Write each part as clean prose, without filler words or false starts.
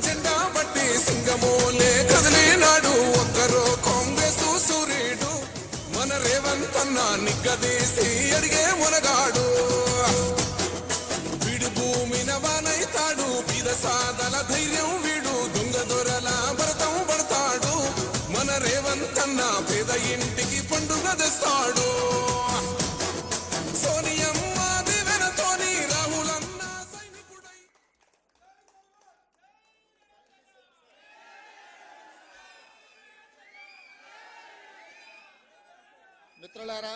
జెండా బట్టి సింగమోలే కదిలినాడు ఒక్కరో కాంగ్రెస్ సూర్యుడు మన రేవంత్ అన్న నిగ్గదీసి అడిగే మునగాడు వీడు భూమిన వానైతాడు బీద సాదల ధైర్యం వీడు దొంగ దొరల భరతం పడతాడు మన రేవంత్ అన్న పేద ఇంటికి పండుగ తెస్తాడు సోనియమ్మ దివెనతోని రాహులన్న సైనికుడై మిత్రులారా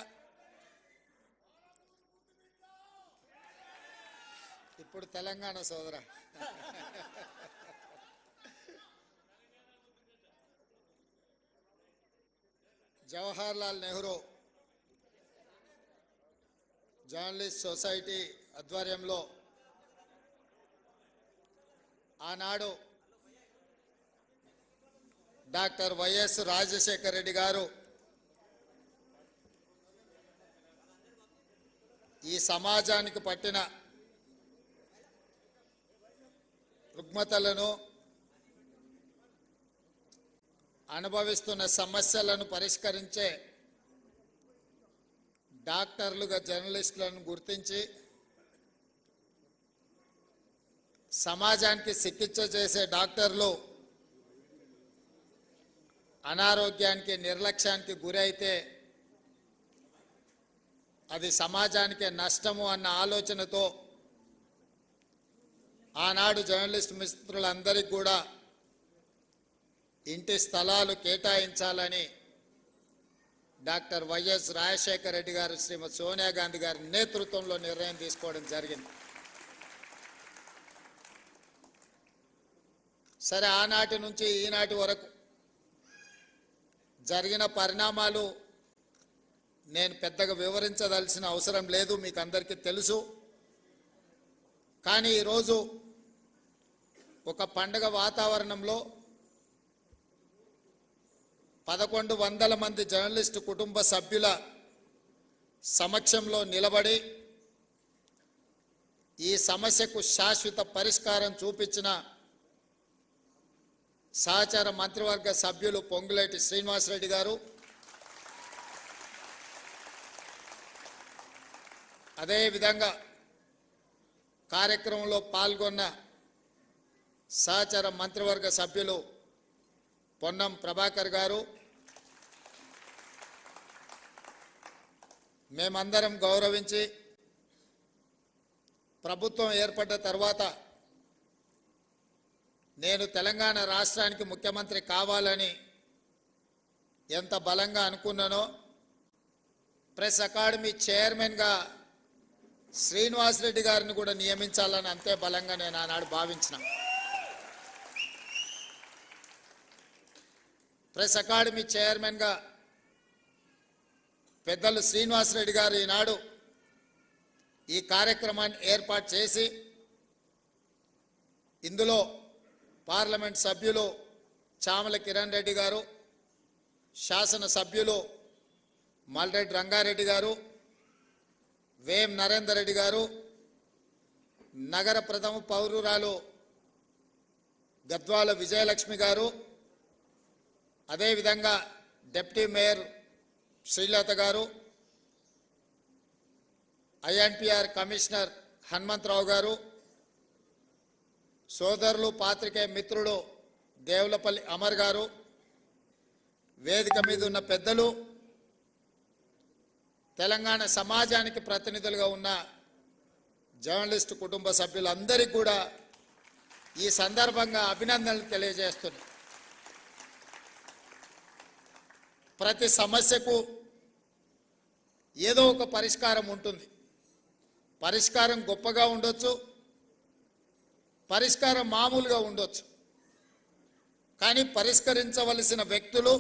ఇప్పుడు తెలంగాణ సోదర జవహర్ లాల్ నెహ్రూ జర్నలిస్ట్ సొసైటీ ఆధ్వర్యంలో ఆనాడు డాక్టర్ వైఎస్ రాజశేఖర రెడ్డి గారు ఈ సమాజానికి పట్టిన రుగ్మతలను అనుభవిస్తున్న సమస్యలను పరిష్కరించే డాక్టర్లుగా జర్నలిస్టులను గుర్తించి సమాజానికి చికిత్స చేసే డాక్టర్లు అనారోగ్యానికి నిర్లక్ష్యానికి గురైతే అది సమాజానికి నష్టము అన్న ఆలోచనతో ఆనాడు జర్నలిస్ట్ మిత్రులందరికీ కూడా ఇంటి స్థలాలు కేటాయించాలని డాక్టర్ వైఎస్ రాజశేఖర రెడ్డి గారు శ్రీమతి సోనియా గాంధీ గారి నేతృత్వంలో నిర్ణయం తీసుకోవడం జరిగింది. సరే, ఆనాటి నుంచి ఈనాటి వరకు జరిగిన పరిణామాలు నేను పెద్దగా వివరించదలసిన అవసరం లేదు, మీకు అందరికీ తెలుసు. కానీ ఈరోజు ఒక పండగ వాతావరణంలో 1100 మంది జర్నలిస్టు కుటుంబ సభ్యుల సమక్షంలో నిలబడి ఈ సమస్యకు శాశ్వత పరిష్కారం చూపించిన సహచార మంత్రివర్గ సభ్యులు పొంగులేటి శ్రీనివాసరెడ్డి గారు, అదేవిధంగా కార్యక్రమంలో పాల్గొన్న సహచార మంత్రివర్గ సభ్యులు పొన్నం ప్రభాకర్ గారు, మేమందరం గౌరవించి ప్రభుత్వం ఏర్పడ్డ తర్వాత నేను తెలంగాణ రాష్ట్రానికి ముఖ్యమంత్రి కావాలని ఎంత బలంగా అనుకున్నానో, ప్రెస్ అకాడమీ చైర్మన్గా శ్రీనివాసరెడ్డి గారిని కూడా నియమించాలని అంతే బలంగా నేను ఆనాడు భావించిన. ప్రెస్ అకాడమీ చైర్మన్గా పెద్దలు శ్రీనివాసరెడ్డి గారు ఈనాడు ఈ కార్యక్రమాన్ని ఏర్పాటు చేసి ఇందులో పార్లమెంట్ సభ్యులు చామల కిరణ్ రెడ్డి గారు, శాసన సభ్యులు మల్రెడ్డి రంగారెడ్డి గారు, వేం నరేందర్ రెడ్డి గారు, నగర ప్రథమ పౌరురాలు గద్వాల విజయలక్ష్మి గారు, అదేవిధంగా డిప్యూటీ మేయర్ శ్రీలత గారు, ఐఎన్పిఆర్ కమిషనర్ హనుమంతరావు గారు, సోదరులు పాత్రికేయ మిత్రుడు దేవులపల్లి అమర్ గారు, వేదిక మీద ఉన్న పెద్దలు, తెలంగాణ సమాజానికి ప్రతినిధులుగా ఉన్న జర్నలిస్టు కుటుంబ సభ్యులందరికీ కూడా ఈ సందర్భంగా అభినందనలు తెలియజేస్తున్నాను. ప్రతి సమస్యకు ఏదో ఒక పరిష్కారం ఉంటుంది. పరిష్కారం గొప్పగా ఉండొచ్చు, పరిష్కారం మామూలుగా ఉండొచ్చు. కానీ పరిష్కరించవలసిన వ్యక్తులు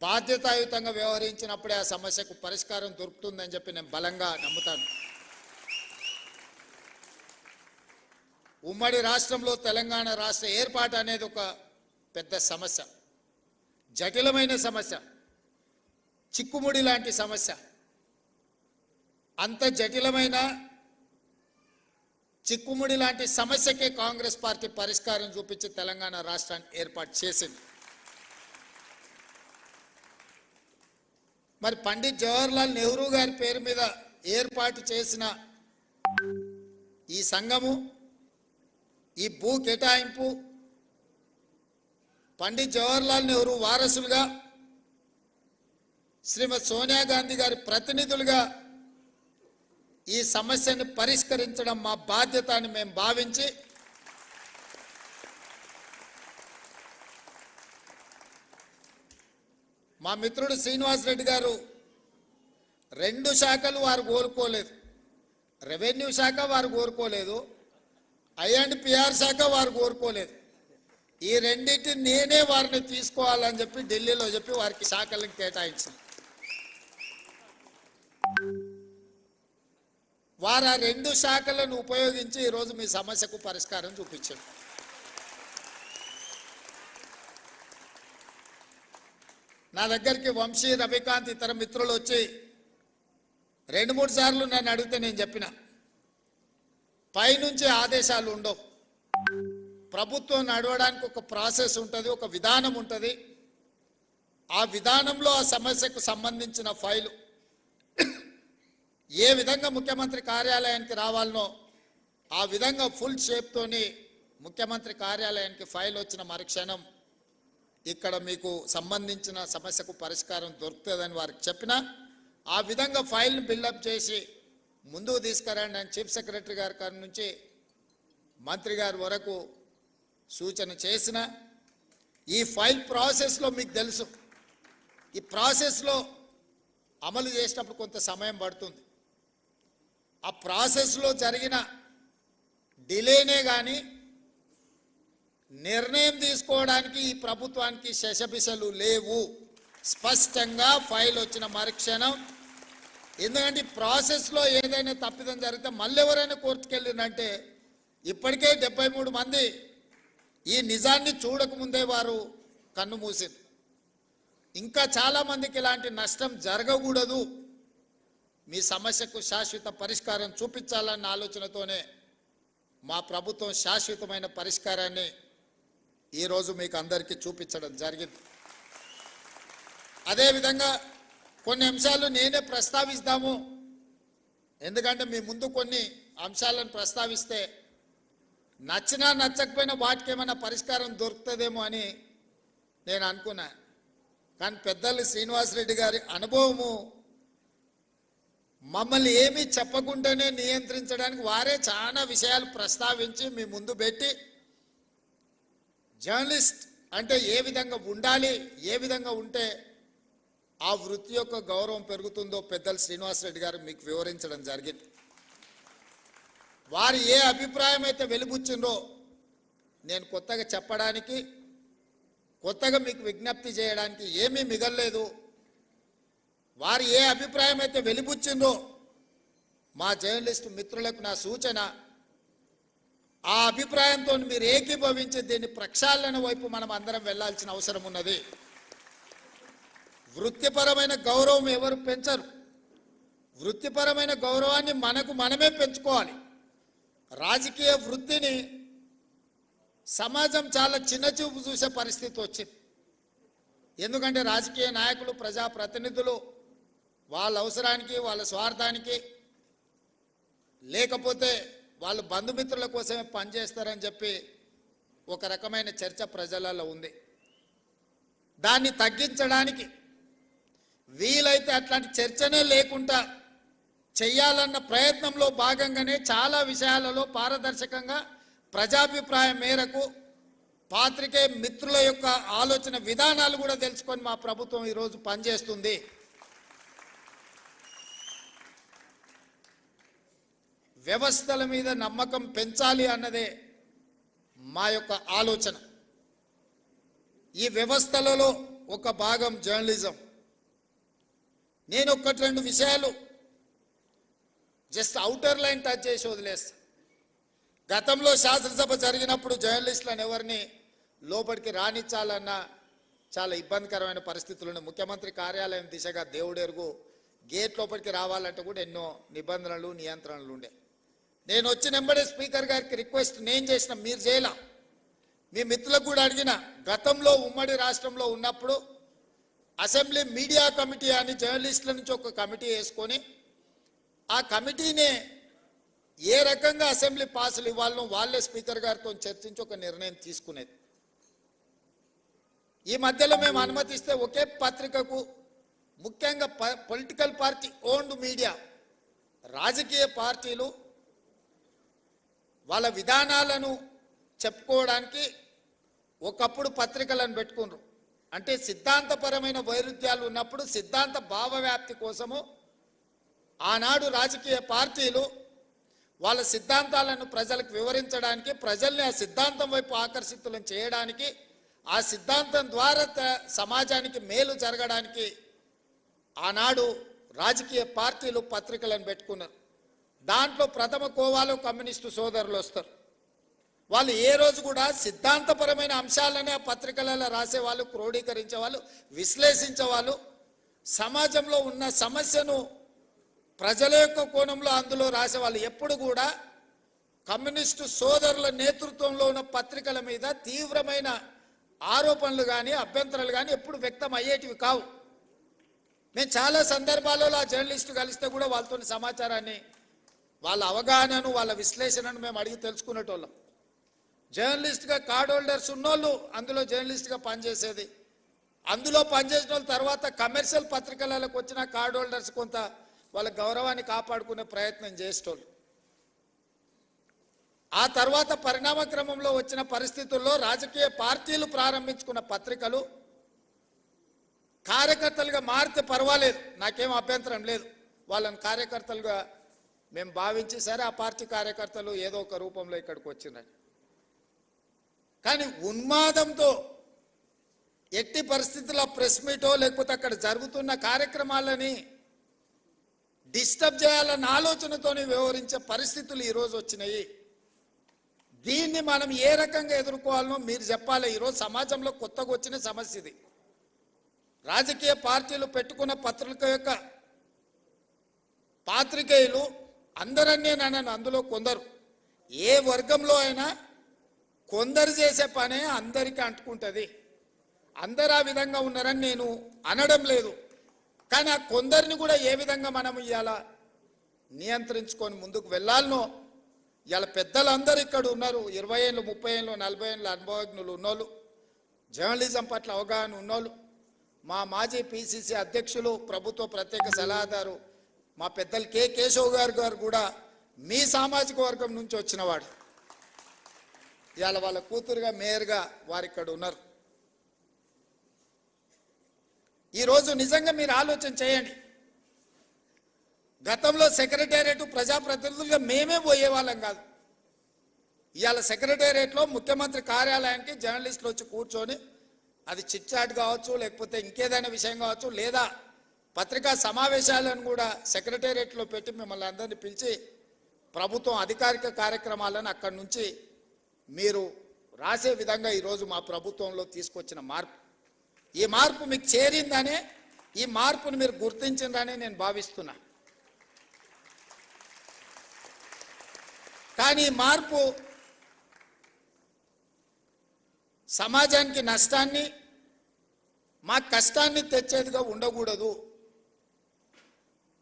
బాధ్యతాయుతంగా వ్యవహరించినప్పుడే ఆ సమస్యకు పరిష్కారం దొరుకుతుందని చెప్పి నేను బలంగా నమ్ముతాను. ఉమ్మడి రాష్ట్రంలో తెలంగాణ రాష్ట్ర ఏర్పాటు అనేది ఒక పెద్ద సమస్య, జటిలమైన సమస్య, చిక్కుముడి లాంటి సమస్య. అంత జటిలమైన చిక్కుముడి లాంటి సమస్యకే కాంగ్రెస్ పార్టీ పరిష్కారం చూపించి తెలంగాణ రాష్ట్రాన్ని ఏర్పాటు చేసింది. మరి పండిత్ జవహర్లాల్ నెహ్రూ గారి పేరు మీద ఏర్పాటు చేసిన ఈ సంఘము, ఈ భూ కేటాయింపు పండిత్ జవహర్లాల్ నెహ్రూ వారసులుగా శ్రీమతి సోనియా గాంధీ గారి ప్రతినిధులుగా ఈ సమస్యను పరిష్కరించడం మా బాధ్యత అని మేము భావించి మా మిత్రుడు శ్రీనివాస్ రెడ్డి గారు 2 శాఖలు వారు కోరుకోలేదు. రెవెన్యూ శాఖ వారు కోరుకోలేదు, I&PR శాఖ వారు కోరుకోలేదు. ఈ రెండింటిని నేనే వారిని తీసుకోవాలని చెప్పి ఢిల్లీలో చెప్పి వారికి శాఖలను కేటాయించాను. వారు ఆ 2 శాఖలను ఉపయోగించి ఈరోజు మీ సమస్యకు పరిష్కారం చూపించారు. నా దగ్గరికి వంశీ, రవికాంత్ ఇతర మిత్రులు వచ్చి 2-3 సార్లు నన్ను అడిగితే నేను చెప్పిన పైనుంచి ఆదేశాలు ఉండవు. ప్రభుత్వం నడవడానికి ఒక ప్రాసెస్ ఉంటుంది, ఒక విధానం ఉంటుంది. ఆ విధానంలో ఆ సమస్యకు సంబంధించిన ఫైలు ఏ విధంగా ముఖ్యమంత్రి కార్యాలయానికి రావాలనో ఆ విధంగా ఫుల్ షేప్తోని ముఖ్యమంత్రి కార్యాలయానికి ఫైల్ వచ్చిన మరుక్షణం ఇక్కడ మీకు సంబంధించిన సమస్యకు పరిష్కారం దొరుకుతుందని వారికి చెప్పిన ఆ విధంగా ఫైల్ని బిల్డప్ చేసి ముందుకు తీసుకురండి అని చీఫ్ సెక్రటరీ గారి నుంచి మంత్రి గారి వరకు సూచన చేసిన ఈ ఫైల్ ప్రాసెస్లో మీకు తెలుసు, ఈ ప్రాసెస్లో అమలు చేసేటప్పుడు కొంత సమయం పడుతుంది. ఆ ప్రాసెస్లో జరిగిన డిలేనే కానీ నిర్ణయం తీసుకోవడానికి ఈ ప్రభుత్వానికి శశబిశలు లేవు. స్పష్టంగా ఫైల్ వచ్చిన మరుక్షణం, ఎందుకంటే ప్రాసెస్లో ఏదైనా తప్పిదం జరిగితే మళ్ళీ ఎవరైనా కోర్టుకు వెళ్ళిందంటే ఇప్పటికే 73 మంది ఈ నిజాన్ని చూడకముందే వారు కన్ను మూసింది. ఇంకా చాలామందికి ఇలాంటి నష్టం జరగకూడదు, మీ సమస్యకు శాశ్వత పరిష్కారం చూపించాలన్న ఆలోచనతోనే మా ప్రభుత్వం శాశ్వతమైన పరిష్కారాన్ని ఈరోజు మీకు అందరికీ చూపించడం జరిగింది. అదేవిధంగా కొన్ని అంశాలు నేనే ప్రస్తావిస్తాము, ఎందుకంటే మీ ముందు కొన్ని అంశాలను ప్రస్తావిస్తే నచ్చినా నచ్చకపోయినా వాటికి ఏమైనా పరిష్కారం దొరుకుతుందేమో అని నేను అనుకున్నా. కానీ పెద్దలు శ్రీనివాసరెడ్డి గారి అనుభవము మమ్మల్ని ఏమీ చెప్పకుండానే నియంత్రించడానికి వారే చాలా విషయాలు ప్రస్తావించి మీ ముందు పెట్టి జర్నలిస్ట్ అంటే ఏ విధంగా ఉండాలి, ఏ విధంగా ఉంటే ఆ వృత్తి యొక్క గౌరవం పెరుగుతుందో పెద్దలు శ్రీనివాసరెడ్డి గారు మీకు వివరించడం జరిగింది. వారు ఏ అభిప్రాయం అయితే వెలిబుచ్చిందో నేను కొత్తగా చెప్పడానికి, కొత్తగా మీకు విజ్ఞప్తి చేయడానికి ఏమీ మిగల్లేదు. వారు ఏ అభిప్రాయం అయితే వెలిబుచ్చిందో మా జర్నలిస్టు మిత్రులకు నా సూచన, ఆ అభిప్రాయంతో మీరు ఏకీభవించి దీన్ని ప్రక్షాళన వైపు మనం అందరం వెళ్లాల్సిన అవసరం ఉన్నది. వృత్తిపరమైన గౌరవం ఎవరు పెంచరు, వృత్తిపరమైన గౌరవాన్ని మనకు మనమే పెంచుకోవాలి. రాజకీయ వృత్తిని సమాజం చాలా చిన్నచూపు చూసే పరిస్థితి వచ్చింది. ఎందుకంటే రాజకీయ నాయకులు, ప్రజాప్రతినిధులు వాళ్ళ అవసరానికి, వాళ్ళ స్వార్థానికి, లేకపోతే వాళ్ళ బంధుమిత్రుల కోసమే పనిచేస్తారని చెప్పి ఒక రకమైన చర్చ ప్రజలలో ఉంది. దాన్ని తగ్గించడానికి వీలైతే అట్లాంటి చర్చనే లేకుండా చెయ్యాలన్న ప్రయత్నంలో భాగంగానే చాలా విషయాలలో పారదర్శకంగా ప్రజాభిప్రాయం మేరకు పాత్రికేయ మిత్రుల యొక్క ఆలోచన విధానాలు కూడా తెలుసుకొని మా ప్రభుత్వం ఈరోజు పనిచేస్తుంది. వ్యవస్థల మీద నమ్మకం పెంచాలి అన్నదే మా యొక్క ఆలోచన. ఈ వ్యవస్థలలో ఒక భాగం జర్నలిజం. నేను 1-2 విషయాలు జస్ట్ అవుటర్ లైన్ టచ్ చేసి వదిలేస్తా. గతంలో శాసనసభ జరిగినప్పుడు జర్నలిస్టులను ఎవరిని లోపలికి రానిచ్చాలన్న చాలా ఇబ్బందికరమైన పరిస్థితులను ముఖ్యమంత్రి కార్యాలయం దిశగా దేవుడెరుగు గేట్ లోపలికి రావాలంటే కూడా ఎన్నో నిబంధనలు, నియంత్రణలు ఉండే. నేను వచ్చిన వెంబడే స్పీకర్ గారికి రిక్వెస్ట్ నేను చేసిన, మీరు చేయలా. మీ మిత్రులకు కూడా అడిగిన, గతంలో ఉమ్మడి రాష్ట్రంలో ఉన్నప్పుడు అసెంబ్లీ మీడియా కమిటీ అని జర్నలిస్టుల నుంచి ఒక కమిటీ వేసుకొని ఆ కమిటీనే ఏ రకంగా అసెంబ్లీ పాసులు ఇవ్వాలనో వాళ్ళే స్పీకర్ గారితో చర్చించి ఒక నిర్ణయం తీసుకునేది. ఈ మధ్యలో మేము అనుమతిస్తే ఒకే పత్రికకు, ముఖ్యంగా పొలిటికల్ పార్టీ ఓన్డ్ మీడియా, రాజకీయ పార్టీలు వాళ్ళ విధానాలను చెప్పుకోవడానికి ఒకప్పుడు పత్రికలను పెట్టుకున్నారు. అంటే సిద్ధాంతపరమైన వైరుధ్యాలు ఉన్నప్పుడు సిద్ధాంత భావవ్యాప్తి కోసము ఆనాడు రాజకీయ పార్టీలు వాళ్ళ సిద్ధాంతాలను ప్రజలకు వివరించడానికి, ప్రజల్ని ఆ సిద్ధాంతం వైపు ఆకర్షితులను చేయడానికి, ఆ సిద్ధాంతం ద్వారా సమాజానికి మేలు జరగడానికి ఆనాడు రాజకీయ పార్టీలు పత్రికలను పెట్టుకున్నారు. దాంట్లో ప్రథమ కోవాలో కమ్యూనిస్టు సోదరులు వస్తారు. వాళ్ళు ఏ రోజు కూడా సిద్ధాంతపరమైన అంశాలనే ఆ పత్రికలలో రాసేవాళ్ళు, క్రోడీకరించేవాళ్ళు, విశ్లేషించేవాళ్ళు, సమాజంలో ఉన్న సమస్యను ప్రజల యొక్క కోణంలో అందులో రాసేవాళ్ళు. ఎప్పుడు కూడా కమ్యూనిస్టు సోదరుల నేతృత్వంలో ఉన్న పత్రికల మీద తీవ్రమైన ఆరోపణలు కానీ అభ్యంతరాలు కానీ ఎప్పుడు వ్యక్తం అయ్యేటివి కావు. మేము చాలా సందర్భాలలో ఆ జర్నలిస్టు కలిస్తే కూడా వాళ్ళతో సమాచారాన్ని, వాళ్ళ అవగాహనను, వాళ్ళ విశ్లేషణను మేము అడిగి తెలుసుకునేటోళ్ళం. జర్నలిస్ట్గా కార్డ్ హోల్డర్స్ ఉన్నోళ్ళు అందులో జర్నలిస్ట్గా పనిచేసేది. అందులో పనిచేసిన వాళ్ళ తర్వాత కమర్షియల్ పత్రికలకు వచ్చిన కార్డ్ హోల్డర్స్ కొంత వాళ్ళ గౌరవాన్ని కాపాడుకునే ప్రయత్నం చేసేటోళ్ళు. ఆ తర్వాత పరిణామ క్రమంలో వచ్చిన పరిస్థితుల్లో రాజకీయ పార్టీలు ప్రారంభించుకున్న పత్రికలు కార్యకర్తలుగా మారితే పర్వాలేదు, నాకేం అభ్యంతరం లేదు. వాళ్ళని కార్యకర్తలుగా మేము భావించి సరే ఆ పార్టీ కార్యకర్తలు ఏదో ఒక రూపంలో ఇక్కడికి వచ్చినారు. కానీ ఉన్మాదంతో ఎట్టి పరిస్థితుల్లో ప్రెస్ మీటో లేకపోతే అక్కడ జరుగుతున్న కార్యక్రమాలని డిస్టర్బ్ చేయాలన్న ఆలోచనతో వ్యవహరించే పరిస్థితులు ఈరోజు వచ్చినాయి. దీన్ని మనం ఏ రకంగా ఎదుర్కోవాలనో మీరు చెప్పాలి. ఈరోజు సమాజంలో కొత్తగా వచ్చిన సమస్య ఇది. రాజకీయ పార్టీలు పెట్టుకున్న పత్రిక యొక్క పాత్రికేయులు అందరన్నీ నన్ను, అందులో కొందరు, ఏ వర్గంలో అయినా కొందరు చేసే పనే అందరికీ అంటుకుంటుంది. అందరు ఆ విధంగా ఉన్నారని నేను అనడం లేదు. కానీ ఆ కొందరిని కూడా ఏ విధంగా మనం ఇవాళ నియంత్రించుకొని ముందుకు వెళ్ళాలనో, ఇవాళ పెద్దలందరూ ఇక్కడ ఉన్నారు. 20 ఏళ్ళు, 30 ఏళ్ళు, 40 ఏళ్ళ అనుభవజ్ఞులు ఉన్నోళ్ళు, జర్నలిజం పట్ల అవగాహన ఉన్నోళ్ళు, మా మాజీ పిసిసి అధ్యక్షులు, ప్రభుత్వ ప్రత్యేక సలహాదారు మా పెద్దలు కె కేశవ్ గారు కూడా మీ సామాజిక వర్గం నుంచి వచ్చినవాడు. ఇవాళ వాళ్ళ కూతురుగా మేయర్గా వారు ఇక్కడ ఉన్నారు. ఈరోజు నిజంగా మీరు ఆలోచన చేయండి. గతంలో సెక్రటేరియట్ ప్రజాప్రతినిధులుగా మేమే పోయేవాళ్ళం కాదు. ఇవాళ సెక్రటేరియట్లో ముఖ్యమంత్రి కార్యాలయానికి జర్నలిస్టులు వచ్చి కూర్చొని, అది చిట్ చాట్ కావచ్చు, లేకపోతే ఇంకేదైనా విషయం కావచ్చు, లేదా పత్రికా సమావేశాలను కూడా సెక్రటేరియట్లో పెట్టి మిమ్మల్ని అందరినీ పిలిచి ప్రభుత్వం అధికారిక కార్యక్రమాలను అక్కడి నుంచి మీరు రాసే విధంగా ఈరోజు మా ప్రభుత్వంలో తీసుకొచ్చిన మార్పు, ఈ మార్పు మీకు చేరిందనే, ఈ మార్పును మీరు గుర్తించిందనే నేను భావిస్తున్నా. కానీ ఈ మార్పు సమాజానికి నష్టాన్ని, మా కష్టాన్ని తెచ్చేదిగా ఉండకూడదు.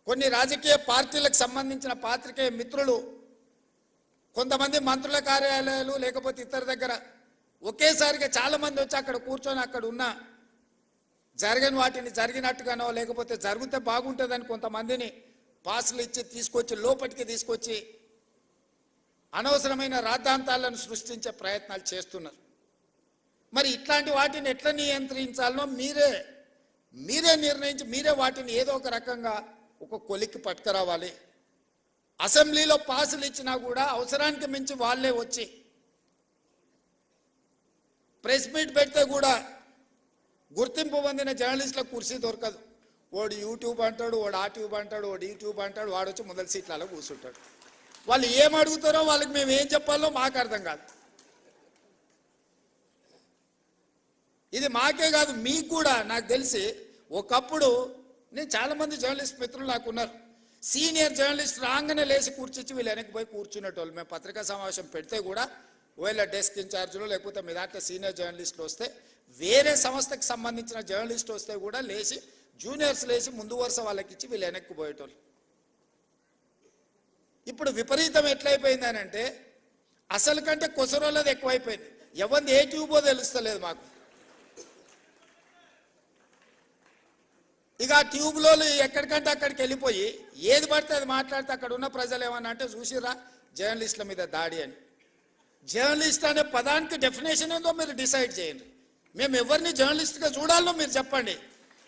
కొన్ని రాజకీయ పార్టీలకు సంబంధించిన పాత్రికేయ మిత్రులు, కొంతమంది మంత్రుల కార్యాలయాలు లేకపోతే ఇతర దగ్గర ఒకేసారిగా చాలామంది వచ్చి అక్కడ కూర్చొని అక్కడ ఉన్న జరగని వాటిని జరిగినట్టుగానో లేకపోతే జరిగితే బాగుంటుందని కొంతమందిని పాసులు ఇచ్చి తీసుకొచ్చి లోపలికి తీసుకొచ్చి అనవసరమైన రాద్ధాంతాలను సృష్టించే ప్రయత్నాలు చేస్తున్నారు. మరి ఇట్లాంటి వాటిని ఎట్లా నియంత్రించాలనో మీరే నిర్ణయించి మీరే వాటిని ఏదో ఒక రకంగా ఒక కొలిక్కి పట్టుకురావాలి. అసెంబ్లీలో పాసులు ఇచ్చినా కూడా అవసరానికి మించి వాళ్ళే వచ్చి ప్రెస్ మీట్ పెడితే కూడా గుర్తింపు పొందిన జర్నలిస్టులకు కుర్చీ దొరకదు. వాడు యూట్యూబ్ అంటాడు, వాడు ఆ ట్యూబ్ అంటాడు, వాడు యూట్యూబ్ అంటాడు, వాడు వచ్చి మొదటి సీట్లలో కూర్చుంటాడు. వాళ్ళు ఏం అడుగుతారో వాళ్ళకి మేము ఏం చెప్పాలో మాకు అర్థం కాదు. ఇది మాకే కాదు, మీకు కూడా. నాకు తెలిసి ఒకప్పుడు నేను చాలామంది జర్నలిస్ట్ మిత్రులు నాకు ఉన్నారు. సీనియర్ జర్నలిస్ట్ రాగానే లేచి కూర్చొచ్చి వీళ్ళు వెనక్కి పోయి కూర్చునేటోళ్ళు. మేము పత్రికా సమావేశం పెడితే కూడా ఒకవేళ డెస్క్ ఇన్ఛార్జ్లో లేకపోతే మీ దాంట్లో సీనియర్ జర్నలిస్టులు వస్తే, వేరే సంస్థకి సంబంధించిన జర్నలిస్ట్ వస్తే కూడా లేచి జూనియర్స్ లేచి ముందు వరుస వాళ్ళకి ఇచ్చి వీళ్ళు వెనక్కి పోయేటోళ్ళు. ఇప్పుడు విపరీతం ఎట్లయిపోయిందనంటే అసలు కంటే కొసరోళ్ళది ఎక్కువైపోయింది. ఎవరిది ఏ ట్యూబో తెలుస్తలేదు మాకు. ఇక ఆ ట్యూబ్లో ఎక్కడికంటే అక్కడికి వెళ్ళిపోయి ఏది పడితే అది మాట్లాడితే అక్కడ ఉన్న ప్రజలు ఏమన్నా అంటే చూసిరా జర్నలిస్టుల మీద దాడి అని. జర్నలిస్ట్ అనే పదానికి డెఫినేషన్ ఏందో మీరు డిసైడ్ చేయండి. మేము ఎవరిని జర్నలిస్ట్గా చూడాలో మీరు చెప్పండి.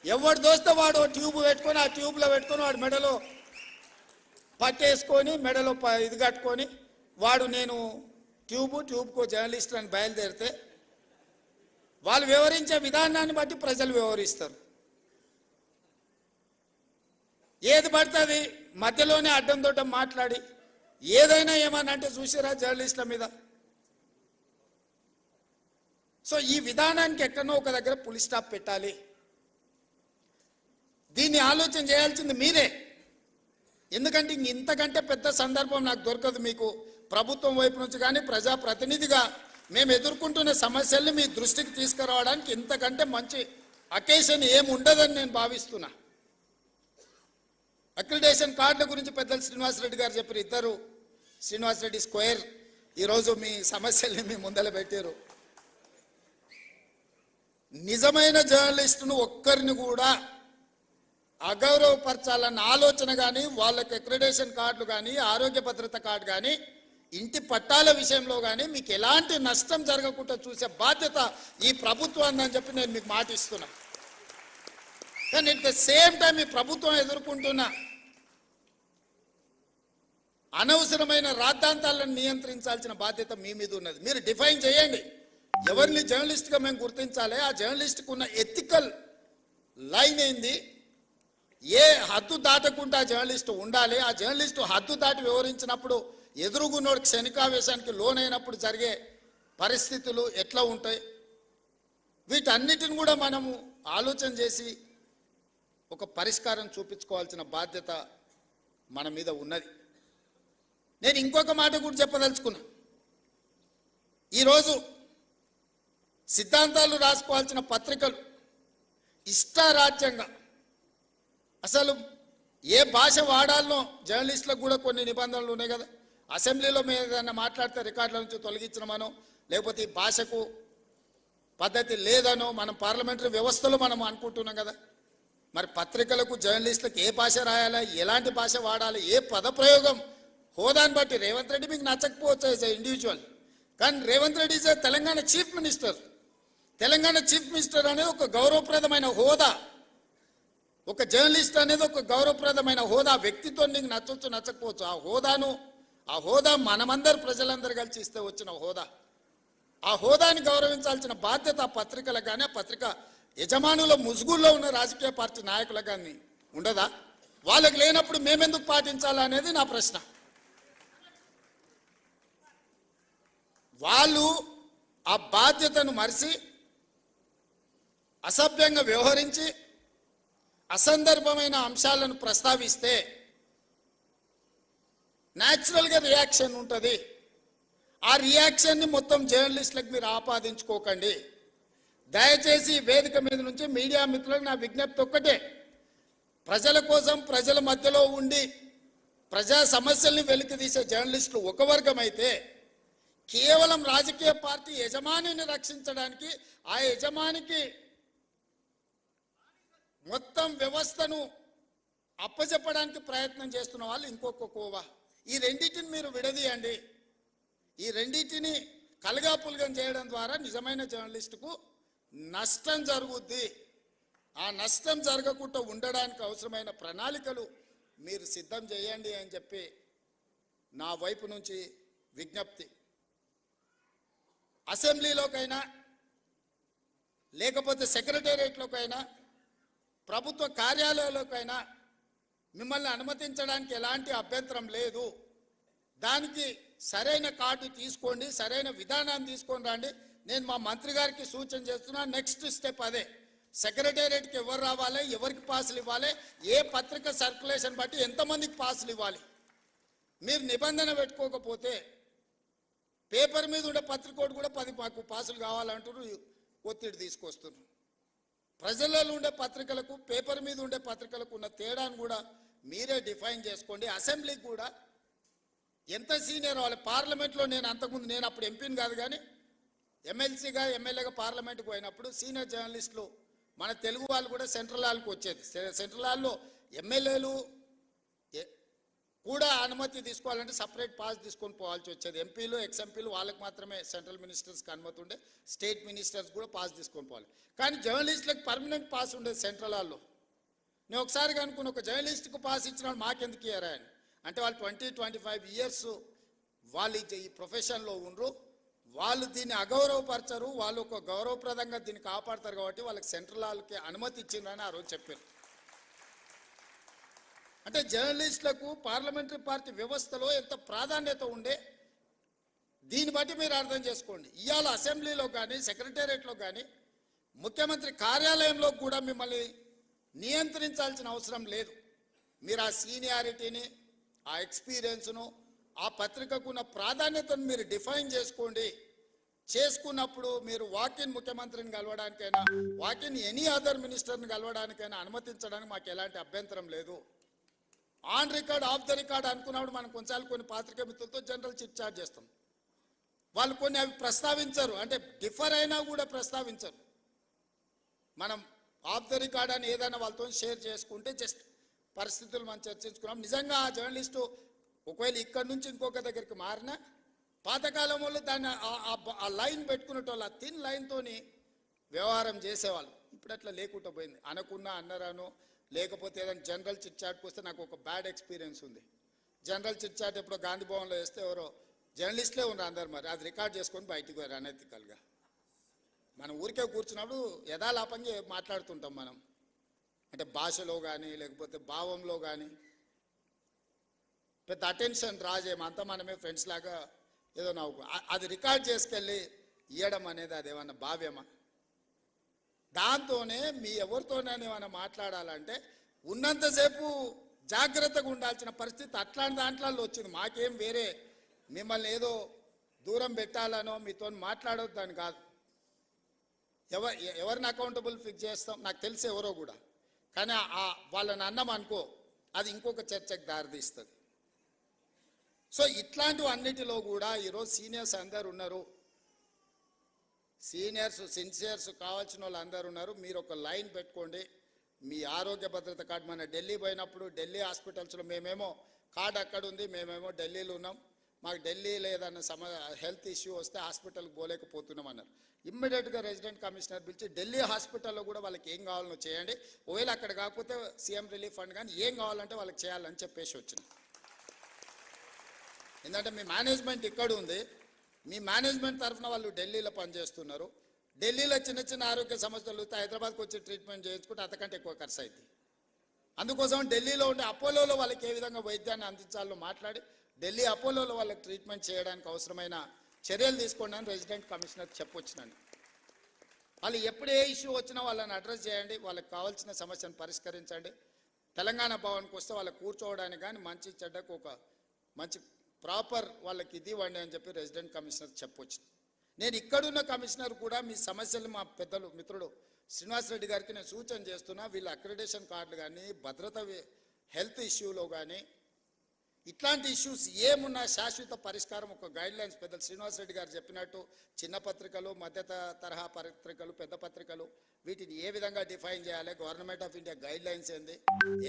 ఎవడు దోస్తే వాడు ట్యూబ్ పెట్టుకొని ఆ ట్యూబ్లో పెట్టుకొని వాడు మెడలో పట్టేసుకొని మెడలో ఇది కట్టుకొని వాడు నేను ట్యూబ్కో జర్నలిస్ట్ అని బయలుదేరితే వాళ్ళు వివరించే విధానాన్ని బట్టి ప్రజలు వివరిస్తారు. ఏది పడుతుంది మధ్యలోనే అడ్డం దొడ్డం మాట్లాడి ఏదైనా ఏమన్నా అంటే చూసారా జర్నలిస్టుల మీద. సో ఈ విధానానికి ఎక్కడో ఒక దగ్గర పులి స్టాప్ పెట్టాలి. దీన్ని ఆలోచన చేయాల్సింది మీరే. ఎందుకంటే ఇంతకంటే పెద్ద సందర్భం నాకు దొరకదు మీకు ప్రభుత్వం వైపు నుంచి కానీ ప్రజాప్రతినిధిగా మేము ఎదుర్కొంటున్న సమస్యల్ని మీ దృష్టికి తీసుకురావడానికి ఇంతకంటే మంచి అకేషన్ ఏమి ఉండదని నేను భావిస్తున్నా. అక్రిడేషన్ కార్డుల గురించి పెద్దలు శ్రీనివాసరెడ్డి గారు చెప్పారు. ఇద్దరు శ్రీనివాసరెడ్డి స్క్వేర్ ఈరోజు మీ సమస్యల్ని మీ ముందర పెట్టారు. నిజమైన జర్నలిస్టును ఒక్కరిని కూడా అగౌరవపరచాలన్న ఆలోచన కానీ వాళ్ళకి అక్రిడేషన్ కార్డులు కానీ ఆరోగ్య భద్రత కార్డు కానీ ఇంటి పట్టాల విషయంలో కానీ మీకు ఎలాంటి నష్టం జరగకుండా చూసే బాధ్యత ఈ ప్రభుత్వాన్ని అని చెప్పి నేను మీకు మాట ఇస్తున్నా. కానీ అట్ ద సేమ్ టైం ఈ ప్రభుత్వం ఎదుర్కొంటున్న అనవసరమైన రాద్ధాంతాలను నియంత్రించాల్సిన బాధ్యత మీ మీద ఉన్నది. మీరు డిఫైన్ చేయండి ఎవరిని జర్నలిస్ట్గా మేము గుర్తించాలి, ఆ జర్నలిస్ట్కి ఉన్న ఎథికల్ లైన్ ఏంది, ఏ హద్దు దాటకుండా జర్నలిస్టు ఉండాలి, ఆ జర్నలిస్టు హద్దు దాటి వివరించినప్పుడు ఎదురుగున్నోడు క్షణికావేశానికి లోనైనప్పుడు జరిగే పరిస్థితులు ఎట్లా ఉంటాయి, వీటన్నిటిని కూడా మనము ఆలోచన చేసి ఒక పరిష్కారం చూపించుకోవాల్సిన బాధ్యత మన మీద ఉన్నది. నేను ఇంకొక మాట కూడా చెప్పదలుచుకున్నా. ఈరోజు సిద్ధాంతాలు రాసుకోవాల్సిన పత్రికలు ఇష్టారాజ్యంగా అసలు ఏ భాష వాడాలనో జర్నలిస్టులకు కూడా కొన్ని నిబంధనలు ఉన్నాయి కదా. అసెంబ్లీలో మేము ఏదైనా మాట్లాడితే రికార్డుల నుంచి తొలగించడమనో లేకపోతే ఈ భాషకు పద్ధతి లేదనో మనం పార్లమెంటరీ వ్యవస్థలో మనం అనుకుంటున్నాం కదా. మరి పత్రికలకు జర్నలిస్టులకు ఏ భాష రాయాలా, ఎలాంటి భాష వాడాలి, ఏ పదప్రయోగం హోదాని బట్టి రేవంత్ రెడ్డి మీకు నచ్చకపోవచ్చు యాజ్ ఎ ఇండివిజువల్, కానీ Revanth Reddy is Telangana chief minister. Telangana chief minister అనేది ఒక గౌరవప్రదమైన హోదా, ఒక జర్నలిస్ట్ అనేది ఒక గౌరవప్రదమైన హోదా. వ్యక్తితో నీకు నచ్చవచ్చు నచ్చకపోవచ్చు, ఆ హోదా మనమందరు ప్రజలందరూ కలిసి ఇస్తే వచ్చిన హోదా. ఆ హోదాని గౌరవించాల్సిన బాధ్యత ఆ పత్రికలకు కానీ ఆ పత్రిక యజమానుల ముసుగుల్లో ఉన్న రాజకీయ పార్టీ నాయకులకు కానీ ఉండదా? వాళ్ళకి లేనప్పుడు మేమెందుకు పాటించాలా అనేది నా ప్రశ్న. వాళ్ళు ఆ బాధ్యతను మరిచి అసభ్యంగా వ్యవహరించి అసందర్భమైన అంశాలను ప్రస్తావిస్తే న్యాచురల్గా రియాక్షన్ ఉంటుంది. ఆ రియాక్షన్ని మొత్తం జర్నలిస్టులకు మీరు ఆపాదించుకోకండి. దయచేసి వేదిక మీద నుంచి మీడియా మిత్రులకు నా విజ్ఞప్తి ఒక్కటే, ప్రజల కోసం ప్రజల మధ్యలో ఉండి ప్రజా సమస్యల్ని వెలికితీసే జర్నలిస్టులు ఒక వర్గం అయితే, కేవలం రాజకీయ పార్టీ యజమానిని రక్షించడానికి ఆ యజమానికి మొత్తం వ్యవస్థను అప్పచెప్పడానికి ప్రయత్నం చేస్తున్న వాళ్ళు ఇంకొక కోవా. ఈ రెండింటిని మీరు విడదీయండి. ఈ రెండింటిని కలగాపులగం చేయడం ద్వారా నిజమైన జర్నలిస్టుకు నష్టం జరుగుద్ది. ఆ నష్టం జరగకుండా ఉండడానికి అవసరమైన ప్రణాళికలు మీరు సిద్ధం చేయండి అని చెప్పి నా వైపు నుంచి విజ్ఞప్తి. అసెంబ్లీలోకైనా లేకపోతే సెక్రటేరియట్లోకైనా ప్రభుత్వ కార్యాలయాల్లోకైనా మిమ్మల్ని అనుమతించడానికి ఎలాంటి అభ్యంతరం లేదు. దానికి సరైన కార్డు తీసుకోండి, సరైన విధానాన్ని తీసుకొని రండి. నేను మా మంత్రి గారికి సూచన చేస్తున్నా. నెక్స్ట్ స్టెప్ అదే. సెక్రటేరియట్కి ఎవరు రావాలి, ఎవరికి పాసులు ఇవ్వాలి, ఏ పత్రిక సర్క్యులేషన్ బట్టి ఎంతమందికి పాసులు ఇవ్వాలి. మీరు నిబంధన పెట్టుకోకపోతే పేపర్ మీద ఉండే పత్రికోడు కూడా 10 మాకు పాసులు కావాలంటారు, ఒత్తిడి తీసుకొస్తున్నారు. ప్రజలలో ఉండే పత్రికలకు పేపర్ మీద ఉండే పత్రికలకు ఉన్న తేడాను కూడా మీరే డిఫైన్ చేసుకోండి. అసెంబ్లీకి కూడా ఎంత సీనియర్ వాళ్ళు. పార్లమెంట్లో నేను అప్పుడు ఎంపీని కాదు కానీ ఎమ్మెల్సీగా ఎమ్మెల్యేగా పార్లమెంట్కి పోయినప్పుడు సీనియర్ జర్నలిస్టులు మన తెలుగు వాళ్ళు కూడా సెంట్రల్ హాల్కి వచ్చేది. సెంట్రల్ హాల్లో ఎమ్మెల్యేలు కూడా అనుమతి తీసుకోవాలంటే సపరేట్ పాస్ తీసుకొని పోవాల్సి వచ్చేది. ఎంపీలు ఎక్స్ఎంపీలు వాళ్ళకి మాత్రమే సెంట్రల్ మినిస్టర్స్కి అనుమతి ఉండే, స్టేట్ మినిస్టర్స్ కూడా పాస్ తీసుకొని పోవాలి. కానీ జర్నలిస్టులకు పర్మనెంట్ పాస్ ఉండేది సెంట్రల్ హాల్లో. నేను ఒకసారి అనుకున్న ఒక జర్నలిస్ట్కు పాస్ ఇచ్చిన మాకెందుకు ఇయ్యారా అని. అంటే వాళ్ళు 20-25 ఇయర్స్ వాళ్ళు ఈ ప్రొఫెషన్లో ఉండరు, వాళ్ళు దీన్ని అగౌరవపరచరు, వాళ్ళు ఒక గౌరవప్రదంగా దీన్ని కాపాడతారు కాబట్టి వాళ్ళకి సెంట్రల్ హాల్కి అనుమతి ఇచ్చిందని ఆ రోజు చెప్పారు. అంటే జర్నలిస్టులకు పార్లమెంటరీ పార్టీ వ్యవస్థలో ఎంత ప్రాధాన్యత ఉండే దీన్ని బట్టి మీరు అర్థం చేసుకోండి. ఇవాళ అసెంబ్లీలో కానీ సెక్రటేరియట్లో కానీ ముఖ్యమంత్రి కార్యాలయంలో కూడా మిమ్మల్ని నియంత్రించాల్సిన అవసరం లేదు. మీరు ఆ సీనియారిటీని, ఆ ఎక్స్పీరియన్స్ను, ఆ పత్రికకున్న ప్రాధాన్యతను మీరు డిఫైన్ చేసుకోండి. చేసుకున్నప్పుడు మీరు వాకిన్ ముఖ్యమంత్రిని కలవడానికైనా, వాకిన్ ఎనీ అదర్ మినిస్టర్ని కలవడానికైనా అనుమతించడానికి మాకు ఎలాంటి అభ్యంతరం లేదు. On record, of the record అనుకున్నప్పుడు మనం కొన్ని పాత్రికా మిత్రులతో జనరల్ చిట్ చాట్ చేస్తాం. వాళ్ళు కొన్ని అవి ప్రస్తావించరు, అంటే డిఫర్ అయినా కూడా ప్రస్తావించరు. మనం ఆఫ్ ద రికార్డ్ అని ఏదైనా వాళ్ళతో షేర్ చేసుకుంటే జస్ట్ పరిస్థితులు మనం చర్చించుకున్నాం. నిజంగా ఆ జర్నలిస్టు ఒకవేళ ఇక్కడి నుంచి ఇంకొక దగ్గరికి మారినా పాతకాలం వాళ్ళు దాన్ని ఆ లైన్ పెట్టుకునేటోళ్ళు, ఆ థిన్ లైన్తోని వ్యవహారం చేసేవాళ్ళు. ఇప్పుడు అట్లా లేకుండా పోయింది. అనకున్నా అన్నరాను, లేకపోతే ఏదైనా జనరల్ చిట్ చాట్కి వస్తే నాకు ఒక బ్యాడ్ ఎక్స్పీరియన్స్ ఉంది. జనరల్ చిట్ చాట్ ఎప్పుడో గాంధీ భవన్లో వేస్తే ఎవరో జర్నలిస్టులే ఉన్నారు అందరు, మరి అది రికార్డ్ చేసుకొని బయటికి పోయారు అనైతికల్గా. మనం ఊరికే కూర్చున్నప్పుడు యథాలాపంగా మాట్లాడుతుంటాం మనం, అంటే భాషలో కానీ లేకపోతే భావంలో కానీ పెద్ద అటెన్షన్ డ్రా చేయము, అంతా మనమే ఫ్రెండ్స్ లాగా ఏదో నవ్వుకో. అది రికార్డ్ చేసుకెళ్ళి ఇవ్వడం అనేది అదేమన్నా భావ్యమా? దాంతోనే మీ ఎవరితోనైనా ఏమైనా మాట్లాడాలంటే ఉన్నంతసేపు జాగ్రత్తగా ఉండాల్సిన పరిస్థితి అట్లాంటి దాంట్లో వచ్చింది. మాకేం వేరే మిమ్మల్ని ఏదో దూరం పెట్టాలనో మీతో మాట్లాడొద్దని కాదు. ఎవరిని అకౌంటబుల్ ఫిక్స్ చేస్తాం నాకు తెలిసి ఎవరో కూడా, కానీ వాళ్ళని అన్నం అనుకో అది ఇంకొక చర్చకు దారితీస్తుంది. సో ఇట్లాంటివి అన్నిటిలో కూడా ఈరోజు సీనియర్స్ అందరు ఉన్నారు, సీనియర్స్ సిన్సియర్స్ కావాల్సిన వాళ్ళు అందరు ఉన్నారు. మీరు ఒక లైన్ పెట్టుకోండి. మీ ఆరోగ్య భద్రత కార్డు, మన ఢిల్లీ పోయినప్పుడు ఢిల్లీ హాస్పిటల్స్లో మేమేమో కార్డు అక్కడ ఉంది, మేమేమో ఢిల్లీలో ఉన్నాం, మాకు ఢిల్లీలో ఏదన్నా హెల్త్ ఇష్యూ వస్తే హాస్పిటల్కి పోలేకపోతున్నాం అన్నారు. ఇమ్మీడియట్గా రెసిడెంట్ కమిషనర్ పిలిచి ఢిల్లీ హాస్పిటల్లో కూడా వాళ్ళకి ఏం కావాలనో చేయండి, ఒకవేళ అక్కడ కాకపోతే సీఎం రిలీఫ్ ఫండ్ కానీ ఏం కావాలంటే వాళ్ళకి చేయాలని చెప్పేసి వచ్చింది. ఎందుకంటే మీ మేనేజ్మెంట్ ఇక్కడ ఉంది, మీ మేనేజ్మెంట్ తరఫున వాళ్ళు ఢిల్లీలో పనిచేస్తున్నారు. ఢిల్లీలో చిన్న చిన్న ఆరోగ్య సమస్యలు వస్తే హైదరాబాద్కి వచ్చి ట్రీట్మెంట్ చేయించుకుంటే అంతకంటే ఎక్కువ ఖర్చు అవుతుంది. అందుకోసం ఢిల్లీలో ఉండే అపోలోలో వాళ్ళకి ఏ విధంగా వైద్యాన్ని అందించాలో మాట్లాడి ఢిల్లీ అపోలోలో వాళ్ళకి ట్రీట్మెంట్ చేయడానికి అవసరమైన చర్యలు తీసుకోండి అని రెసిడెంట్ కమిషనర్ చెప్పొచ్చినండి. వాళ్ళు ఎప్పుడు ఏ ఇష్యూ వచ్చినా వాళ్ళని అడ్రస్ చేయండి, వాళ్ళకి కావాల్సిన సమస్యను పరిష్కరించండి. తెలంగాణ భవన్కి వస్తే వాళ్ళకి కూర్చోవడానికి కానీ మంచి చెడ్డకు ఒక మంచి ప్రాపర్ వాళ్ళకి ఇది ఇవ్వండి అని చెప్పి రెసిడెంట్ కమిషనర్ చెప్పొచ్చింది. నేను ఇక్కడున్న కమిషనర్ కూడా మీ సమస్యలు మా పెద్దలు మిత్రుడు శ్రీనివాసరెడ్డి గారికి నేను సూచన చేస్తున్నా. వీళ్ళ అక్రిడేషన్ కార్డులు కానీ భద్రత హెల్త్ ఇష్యూలో కానీ ఇట్లాంటి ఇష్యూస్ ఏమున్నా శాశ్వత పరిష్కారం ఒక గైడ్లైన్స్ పెద్దలు శ్రీనివాసరెడ్డి గారు చెప్పినట్టు చిన్న పత్రికలు, మధ్య తరహా పత్రికలు, పెద్ద పత్రికలు వీటిని ఏ విధంగా డిఫైన్ చేయాలి, గవర్నమెంట్ ఆఫ్ ఇండియా గైడ్లైన్స్ ఏంది,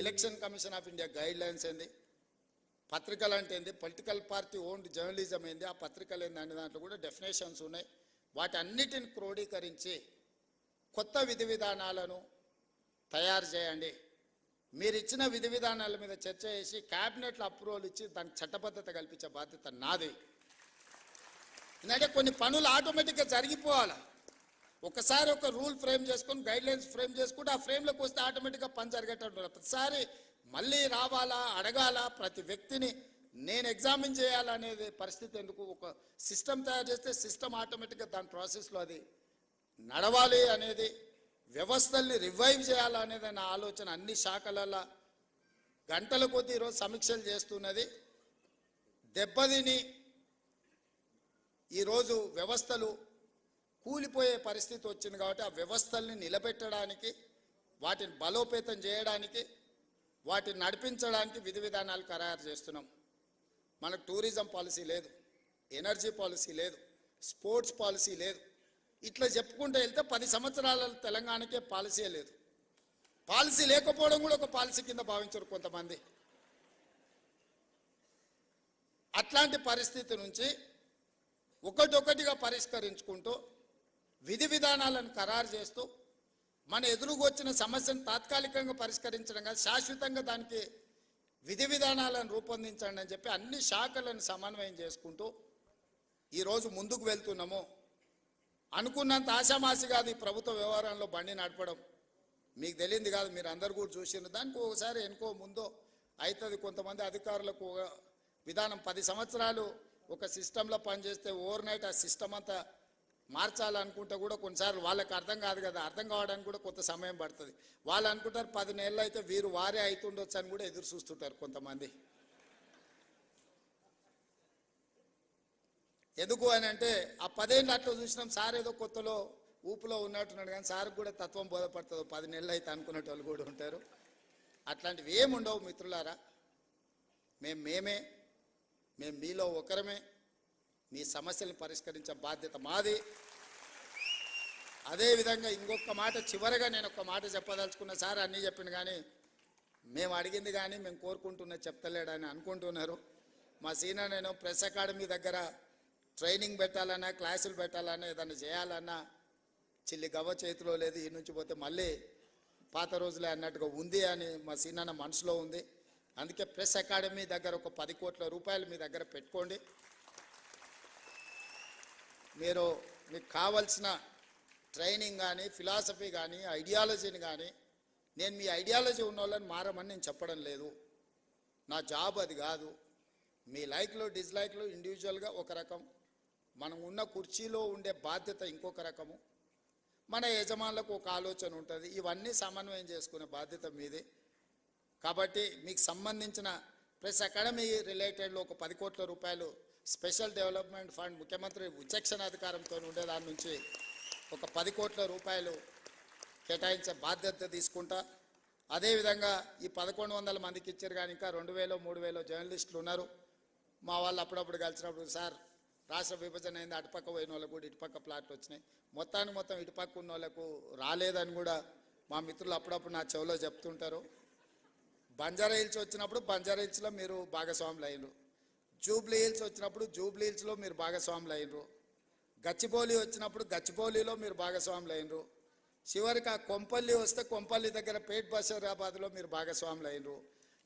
election commission of India guidelines ఏంది, పత్రికలు అంటే ఏంది, పొలిటికల్ పార్టీ ఓన్డ్ జర్నలిజం ఏంది, ఆ పత్రికలు ఏంది అనే దాంట్లో కూడా డెఫినేషన్స్ ఉన్నాయి. వాటి అన్నిటిని క్రోడీకరించి కొత్త విధి విధానాలను తయారు చేయండి. మీరు ఇచ్చిన విధి విధానాల మీద చర్చ చేసి క్యాబినెట్లో అప్రూవల్ ఇచ్చి దానికి చట్టబద్ధత కల్పించే బాధ్యత నాది. ఎందుకంటే కొన్ని పనులు ఆటోమేటిక్గా జరిగిపోవాలి. ఒకసారి ఒక రూల్ ఫ్రేమ్ చేసుకొని గైడ్లైన్స్ ఫ్రేమ్ చేసుకుంటే ఆ ఫ్రేమ్లోకి వస్తే ఆటోమేటిక్గా పని జరిగేటట్టు. ప్రతిసారి మళ్ళీ రావాలా, అడగాల, ప్రతి వ్యక్తిని నేను ఎగ్జామిన్ చేయాలనేది పరిస్థితి ఎందుకు? ఒక సిస్టమ్ తయారు చేస్తే సిస్టమ్ ఆటోమేటిక్గా దాని ప్రాసెస్లో అది నడవాలి అనేది వ్యవస్థల్ని రివైవ్ చేయాలనేది నా ఆలోచన. అన్ని శాఖలలో గంటల కొద్దీ ఈరోజు సమీక్షలు చేస్తున్నది. దెబ్బతిని ఈరోజు వ్యవస్థలు కూలిపోయే పరిస్థితి వచ్చింది కాబట్టి ఆ వ్యవస్థల్ని నిలబెట్టడానికి, వాటిని బలోపేతం చేయడానికి, వాటిని నడిపించడానికి విధి విధానాలు ఖరారు చేస్తున్నాం. మనకు టూరిజం పాలసీ లేదు, ఎనర్జీ పాలసీ లేదు, స్పోర్ట్స్ పాలసీ లేదు. ఇట్లా చెప్పుకుంటూ వెళ్తే 10 సంవత్సరాల తెలంగాణకే పాలసీయే లేదు. పాలసీ లేకపోవడం కూడా ఒక పాలసీ కింద భావించరు కొంతమంది. అట్లాంటి పరిస్థితి నుంచి ఒకటొకటిగా పరిష్కరించుకుంటూ విధి విధానాలను ఖరారు చేస్తూ మన ఎదురుకు వచ్చిన సమస్యను తాత్కాలికంగా పరిష్కరించడం కాదు, శాశ్వతంగా దానికి విధి విధానాలను రూపొందించండి అని చెప్పి అన్ని శాఖలను సమన్వయం చేసుకుంటూ ఈరోజు ముందుకు వెళ్తున్నాము. అనుకున్నంత ఆశామాసి కాదు ఈ ప్రభుత్వ వ్యవహారంలో బండి నడపడం. మీకు తెలియంది కాదు, మీరు అందరు కూడా చూసినారు. దానికి ఒకసారి ఎనుకో ముందో అవుతుంది. కొంతమంది అధికారులకు విధానం 10 సంవత్సరాలు ఒక సిస్టంలో పనిచేస్తే ఓవర్ నైట్ ఆ సిస్టమ్ అంతా మార్చాలనుకుంటే కూడా కొన్నిసార్లు వాళ్ళకి అర్థం కాదు కదా, అర్థం కావడానికి కూడా కొంత సమయం పడుతుంది. వాళ్ళు అనుకుంటారు 10 నెలలు అయితే వీరు వారే అవుతుండొచ్చు అని కూడా ఎదురు చూస్తుంటారు కొంతమంది. ఎందుకు అని అంటే ఆ 10 ఏళ్ళు అట్లా చూసినాం, సార్ ఏదో కొత్తలో ఊపులో ఉన్నట్టున్నాడు కానీ సార్కి కూడా తత్వం బోధపడుతుంది. 10 నెలలు అయితే అనుకునేట వాళ్ళు కూడా ఉంటారు. అట్లాంటివి ఏముండవు మిత్రులారా. మేము మీలో ఒకరమే. మీ సమస్యలను పరిష్కరించే బాధ్యత మాది. అదేవిధంగా ఇంకొక మాట చివరగా నేను ఒక మాట చెప్పదలుచుకున్న, సార్ అన్నీ చెప్పింది కానీ మేము అడిగింది కానీ మేము కోరుకుంటున్నది చెప్తలేడని అనుకుంటున్నారు. మా సీనియర్ నేను ప్రెస్ అకాడమీ దగ్గర ట్రైనింగ్ పెట్టాలన్నా, క్లాసులు పెట్టాలన్నా, ఏదైనా చేయాలన్నా చిల్లి గవ్వ చేతిలో లేదు. ఈ నుంచి పోతే మళ్ళీ పాత రోజులే అన్నట్టుగా ఉంది అని మా సీనియర్ మనసులో ఉంది. అందుకే ప్రెస్ అకాడమీ దగ్గర ఒక 10 కోట్ల రూపాయలు మీ దగ్గర పెట్టుకోండి. మీకు కావలసిన ట్రైనింగ్ కానీ, ఫిలాసఫీ కానీ, ఐడియాలజీని కానీ, నేను మీ ఐడియాలజీ ఉన్న వాళ్ళని మారమని నేను చెప్పడం లేదు. నా జాబ్ అది కాదు. మీ లైక్లు డిస్లైక్లు ఇండివిజువల్గా ఒక రకం, మనం ఉన్న కుర్చీలో ఉండే బాధ్యత ఇంకొక రకము, మన యజమానులకు ఒక ఆలోచన ఉంటుంది. ఇవన్నీ సమన్వయం చేసుకునే బాధ్యత మీదే. కాబట్టి మీకు సంబంధించిన ప్రెస్ అకాడమీ రిలేటెడ్లో ఒక 10 కోట్ల రూపాయలు స్పెషల్ డెవలప్మెంట్ ఫండ్ ముఖ్యమంత్రి విచక్షణ అధికారంతో ఉండే దాని నుంచి ఒక 10 కోట్ల రూపాయలు కేటాయించే బాధ్యత తీసుకుంటా. అదేవిధంగా ఈ 1100 మందికి ఇచ్చారు కానీ ఇంకా 2000 3000 జర్నలిస్టులు ఉన్నారు. మా వాళ్ళు అప్పుడప్పుడు కలిసినప్పుడు, సార్ రాష్ట్ర విభజన అయింది, అటుపక్క పోయిన వాళ్ళకు కూడా ఇటుపక్క ప్లాట్లు వచ్చినాయి, మొత్తం ఇటుపక్క ఉన్న వాళ్ళకు రాలేదని కూడా మా మిత్రులు అప్పుడప్పుడు నా చెవిలో చెప్తుంటారు. బంజారా హిల్స్ వచ్చినప్పుడు బంజారా హిల్స్లో మీరు భాగస్వాములు అయినరు, జూబ్లీ హిల్స్ వచ్చినప్పుడు జూబ్లీ హిల్స్లో మీరు భాగస్వాములు అయినరు, గచ్చిబౌలి వచ్చినప్పుడు గచ్చిబౌలిలో మీరు భాగస్వాములు అయినరు, చివరికి ఆ కొంపల్లి వస్తే కొంపల్లి దగ్గర పేట్ బషీరాబాద్లో మీరు భాగస్వాములు అయినరు.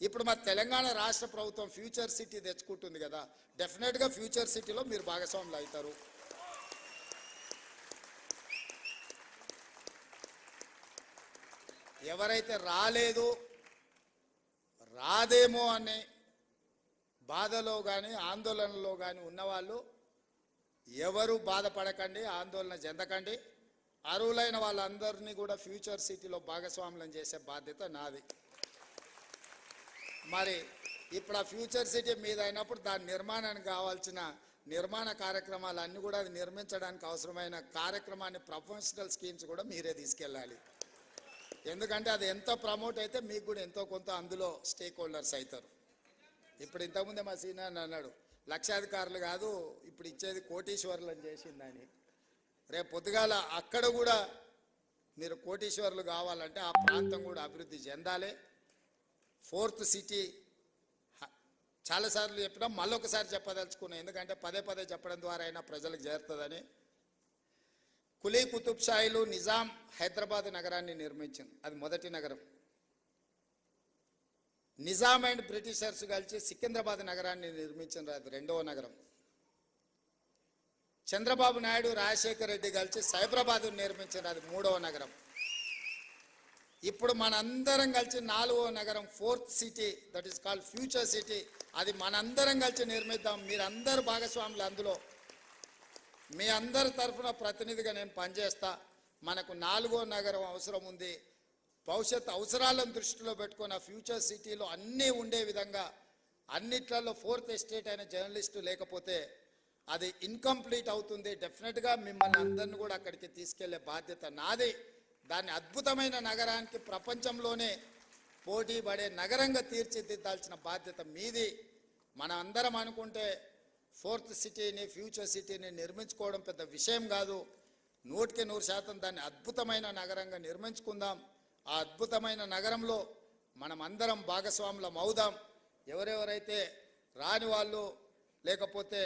ఇప్పుడు మా తెలంగాణ రాష్ట్ర ప్రభుత్వం ఫ్యూచర్ సిటీ తెచ్చుకుంటుంది కదా, డెఫినెట్గా ఫ్యూచర్ సిటీలో మీరు భాగస్వాములు అవుతారు. ఎవరైతే రాదేమో అనే బాధలో కానీ ఆందోళనలో కానీ ఉన్నవాళ్ళు ఎవరు బాధపడకండి, ఆందోళన చెందకండి. అర్హులైన వాళ్ళందరినీ కూడా ఫ్యూచర్ సిటీలో భాగస్వాములను చేసే బాధ్యత నాది. మరి ఇప్పుడు ఆ ఫ్యూచర్ సిటీ మీద అయినప్పుడు దాని నిర్మాణానికి కావాల్సిన నిర్మాణ కార్యక్రమాలు అన్నీ కూడా అది నిర్మించడానికి అవసరమైన కార్యక్రమాన్ని ప్రొఫెషనల్ స్కీమ్స్ కూడా మీరే తీసుకెళ్ళాలి. ఎందుకంటే అది ఎంతో ప్రమోట్ అయితే మీకు కూడా ఎంతో కొంత అందులో స్టేక్ హోల్డర్స్ అవుతారు. ఇప్పుడు ఇంతకుముందే మా సీనియర్ అన్నాడు, లక్షాధికారులు కాదు ఇప్పుడు ఇచ్చేది కోటీశ్వరులను చేసిందని. రేపు పొద్దుగాల అక్కడ కూడా మీరు కోటీశ్వరులు కావాలంటే ఆ ప్రాంతం కూడా అభివృద్ధి చెందాలి. 4th సిటీ చాలాసార్లు చెప్పినా మళ్ళొకసారి చెప్పదలుచుకున్నాం, ఎందుకంటే పదే చెప్పడం ద్వారా అయినా ప్రజలకు చేరుతుందని. కులీ కుతుబ్ షాయిలు నిజాం హైదరాబాద్ నగరాన్ని నిర్మించింది, అది మొదటి నగరం. నిజాం అండ్ బ్రిటిషర్స్ కలిసి సికింద్రాబాద్ నగరాన్ని నిర్మించింది, అది 2వ నగరం. చంద్రబాబు నాయుడు రాజశేఖర్ రెడ్డి కలిసి సైబరాబాద్ నిర్మించారు, అది 3వ నగరం. ఇప్పుడు మనందరం కలిసి 4వ నగరం 4th city, that is called future city, అది మనందరం కలిసి నిర్మిద్దాం. మీరందరూ భాగస్వాములు అందులో. మీ అందరి తరఫున ప్రతినిధిగా నేను పనిచేస్తా. మనకు 4వ నగరం అవసరం ఉంది. భవిష్యత్ అవసరాలను దృష్టిలో పెట్టుకొని ఆ ఫ్యూచర్ సిటీలో అన్నీ ఉండే విధంగా అన్నిట్లలో 4th ఎస్టేట్ అయిన జర్నలిస్టు లేకపోతే అది ఇన్కంప్లీట్ అవుతుంది. డెఫినెట్గా మిమ్మల్ని అందరిని కూడా అక్కడికి తీసుకెళ్లే బాధ్యత నాది. దాన్ని అద్భుతమైన నగరానికి ప్రపంచంలోనే పోటీ పడే నగరంగా తీర్చిదిద్దాల్సిన బాధ్యత మీది. మనం అందరం అనుకుంటే 4th సిటీని ఫ్యూచర్ సిటీని నిర్మించుకోవడం పెద్ద విషయం కాదు. 100% దాన్ని అద్భుతమైన నగరంగా నిర్మించుకుందాం. ఆ అద్భుతమైన నగరంలో మనం అందరం భాగస్వాములం అవుదాం. ఎవరెవరైతే రాని వాళ్ళు లేకపోతే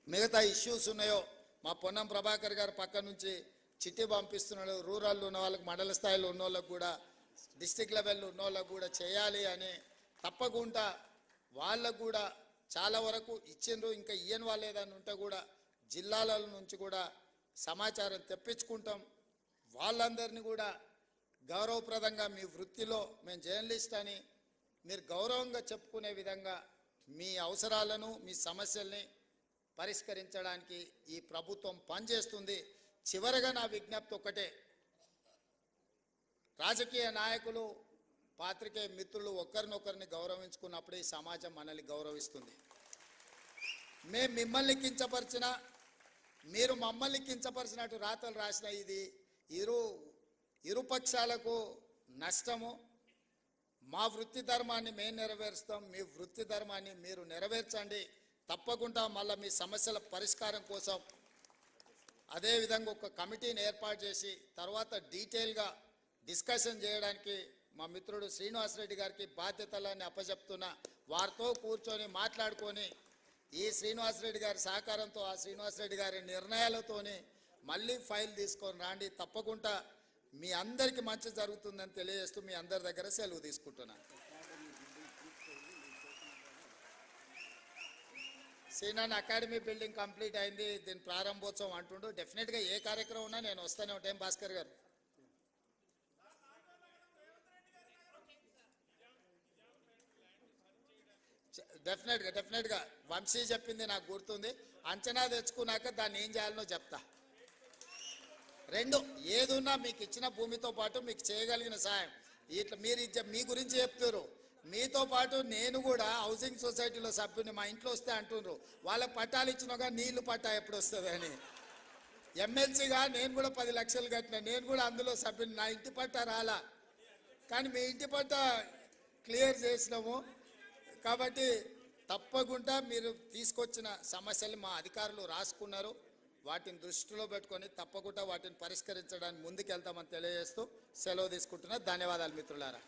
మిగతా ఇష్యూస్ ఉన్నాయో మా పొన్నం ప్రభాకర్ గారు పక్క నుంచి చిట్టి పంపిస్తున్నాడు. రూరల్లో ఉన్న వాళ్ళకి, మండల స్థాయిలో ఉన్న వాళ్ళకు కూడా, డిస్టిక్ లెవెల్లో ఉన్న వాళ్ళకు కూడా చేయాలి అని తప్పకుండా వాళ్ళకు కూడా చాలా వరకు ఇచ్చిండ్రు. ఇంకా ఇయ్యని వాళ్ళు ఏదైనా ఉంటే కూడా జిల్లాల నుంచి కూడా సమాచారం తెప్పించుకుంటాం. వాళ్ళందరినీ కూడా గౌరవప్రదంగా మీ వృత్తిలో మేము జర్నలిస్ట్ అని మీరు గౌరవంగా చెప్పుకునే విధంగా మీ అవసరాలను, మీ సమస్యల్ని పరిష్కరించడానికి ఈ ప్రభుత్వం పనిచేస్తుంది. చివరగా నా విజ్ఞప్తి ఒక్కటే, రాజకీయ నాయకులు, పాత్రికేయ మిత్రులు ఒకరినొకరిని గౌరవించుకున్నప్పుడే ఈ సమాజం మనల్ని గౌరవిస్తుంది. మేము మిమ్మల్ని కించపరిచినా, మీరు మమ్మల్ని కించపరిచినట్టు రాతలు రాసిన ఇది ఇరుపక్షాలకు నష్టము. మా వృత్తి ధర్మాన్ని మేము నెరవేరుస్తాం, మీ వృత్తి ధర్మాన్ని మీరు నెరవేర్చండి. తప్పకుండా మళ్ళీ మీ సమస్యల పరిష్కారం కోసం అదేవిధంగా ఒక కమిటీని ఏర్పాటు చేసి తర్వాత డీటెయిల్గా డిస్కషన్ చేయడానికి మా మిత్రుడు శ్రీనివాసరెడ్డి గారికి బాధ్యతలన్నీ అప్పచెప్తున్నా. వారితో కూర్చొని మాట్లాడుకొని ఈ శ్రీనివాసరెడ్డి గారి సహకారంతో, ఆ శ్రీనివాసరెడ్డి గారి నిర్ణయాలతోని మళ్ళీ ఫైల్ తీసుకొని రాండి. తప్పకుండా మీ అందరికీ మంచి జరుగుతుందని తెలియజేస్తూ మీ అందరి దగ్గర సెలవు తీసుకుంటున్నాను. సీనాన్ అకాడమీ బిల్డింగ్ కంప్లీట్ అయింది, దీని ప్రారంభోత్సవం అంటుండు. డెఫినెట్గా ఏ కార్యక్రమం ఉన్నా నేను వస్తూనే ఉంటాను. భాస్కర్ గారు, డెఫినెట్గా వంశీ చెప్పింది నాకు గుర్తుంది. అంచనా తెచ్చుకున్నాక దాన్ని ఏం చేయాలనో చెప్తా. రెండు ఏదున్నా మీకు ఇచ్చిన భూమితో పాటు మీకు చేయగలిగిన సాయం ఇట్లా మీరు మీ గురించి చెప్తారు. మీతో పాటు నేను కూడా హౌసింగ్ సొసైటీలో సభ్యుని, మా ఇంట్లో వస్తే అంటున్నారు వాళ్ళకి పట్టాలు ఇచ్చినాక నీళ్లు పట్టా ఎప్పుడు వస్తుంది అని. ఎమ్మెల్సీగా నేను కూడా 10 లక్షలు కట్టిన, నేను కూడా అందులో సభ్యుని. నా ఇంటి పట్టా రాలా, కానీ మీ ఇంటి పట్టా క్లియర్ చేసినాము. కాబట్టి తప్పకుండా మీరు తీసుకొచ్చిన సమస్యలు మా అధికారులు రాసుకున్నారు. వాటిని దృష్టిలో పెట్టుకొని తప్పకుండా వాటిని పరిష్కరించడానికి ముందుకెళ్తామని తెలియజేస్తూ సెలవు తీసుకుంటున్నా. ధన్యవాదాలు మిత్రులారా.